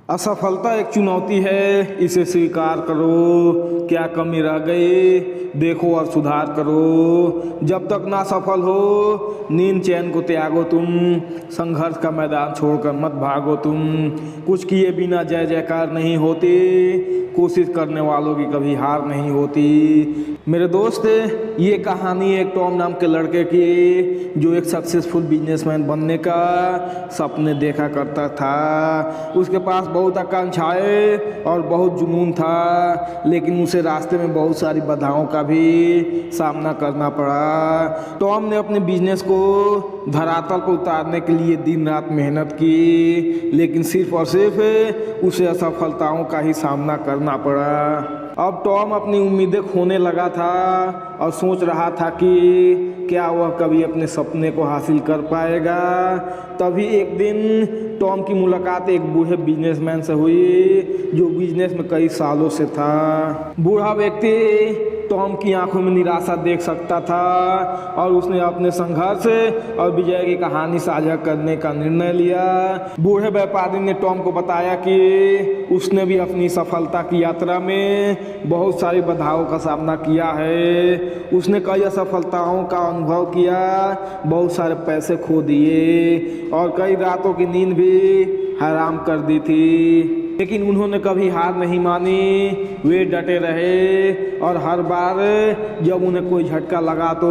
असफलता एक चुनौती है, इसे स्वीकार करो। क्या कमी रह गई देखो और सुधार करो। जब तक ना सफल हो नींद चैन को त्यागो तुम। संघर्ष का मैदान छोड़कर मत भागो तुम। कुछ किए बिना जय जयकार नहीं होती। कोशिश करने वालों की कभी हार नहीं होती। मेरे दोस्त, ये कहानी एक टॉम नाम के लड़के की, जो एक सक्सेसफुल बिजनेसमैन बनने का सपने देखा करता था। उसके पास बहुत आकांक्षाएं और बहुत जुनून था, लेकिन उसे रास्ते में बहुत सारी बाधाओं का भी सामना करना पड़ा। टॉम ने अपने बिजनेस को धरातल पर उतारने के लिए दिन रात मेहनत की, लेकिन सिर्फ और सिर्फ उसे असफलताओं का ही सामना करना पड़ा। अब टॉम अपनी उम्मीदें खोने लगा था और सोच रहा था कि क्या वह कभी अपने सपने को हासिल कर पाएगा। तभी एक दिन टॉम की मुलाकात एक बूढ़े बिजनेसमैन से हुई, जो बिजनेस में कई सालों से था। बूढ़ा व्यक्ति टॉम की आंखों में निराशा देख सकता था और उसने अपने संघर्ष और विजय की कहानी साझा करने का निर्णय लिया। बूढ़े व्यापारी ने टॉम को बताया कि उसने भी अपनी सफलता की यात्रा में बहुत सारी बाधाओं का सामना किया है। उसने कई असफलताओं का अनुभव किया, बहुत सारे पैसे खो दिए और कई रातों की नींद भी हराम कर दी थी, लेकिन उन्होंने कभी हार नहीं मानी। वे डटे रहे और हर बार जब उन्हें कोई झटका लगा तो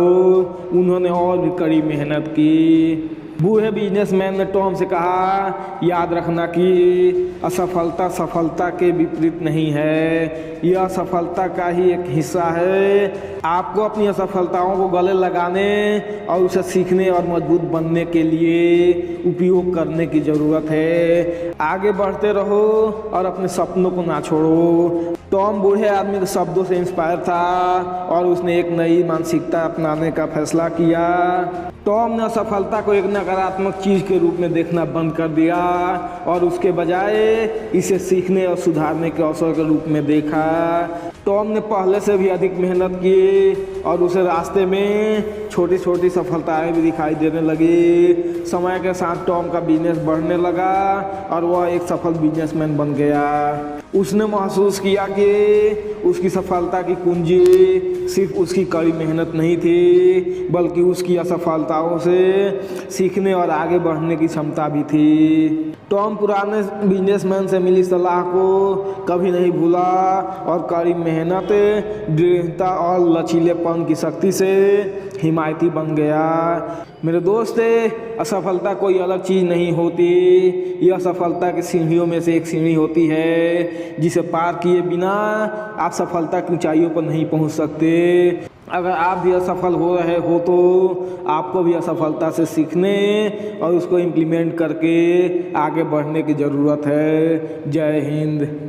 उन्होंने और भी कड़ी मेहनत की। बूढ़े बिजनेसमैन ने टॉम से कहा, याद रखना कि असफलता सफलता के विपरीत नहीं है, यह सफलता का ही एक हिस्सा है। आपको अपनी असफलताओं को गले लगाने और उसे सीखने और मजबूत बनने के लिए उपयोग करने की ज़रूरत है। आगे बढ़ते रहो और अपने सपनों को ना छोड़ो। टॉम बूढ़े आदमी के शब्दों से इंस्पायर था और उसने एक नई मानसिकता अपनाने का फैसला किया। टॉम ने असफलता को एक नकारात्मक चीज़ के रूप में देखना बंद कर दिया और उसके बजाय इसे सीखने और सुधारने के अवसर के रूप में देखा। टॉम ने पहले से भी अधिक मेहनत की और उसे रास्ते में छोटी छोटी सफलताएं भी दिखाई देने लगी। समय के साथ टॉम का बिजनेस बढ़ने लगा और वह एक सफल बिजनेसमैन बन गया। उसने महसूस किया कि उसकी सफलता की कुंजी सिर्फ उसकी कड़ी मेहनत नहीं थी, बल्कि उसकी असफलताओं से सीखने और आगे बढ़ने की क्षमता भी थी। टॉम पुराने बिजनेसमैन से मिली सलाह को कभी नहीं भूला और कड़ी मेहनत, दृढ़ता और लचीलेपन की शक्ति से हिमायती बन गया। मेरे दोस्त, असफलता कोई अलग चीज़ नहीं होती, यह सफलता की सीढ़ियों में से एक सीढ़ी होती है, जिसे पार किए बिना आप सफलता की ऊंचाइयों पर नहीं पहुंच सकते। अगर आप भी असफल हो रहे हो तो आपको भी असफलता से सीखने और उसको इम्प्लीमेंट करके आगे बढ़ने की ज़रूरत है। जय हिंद।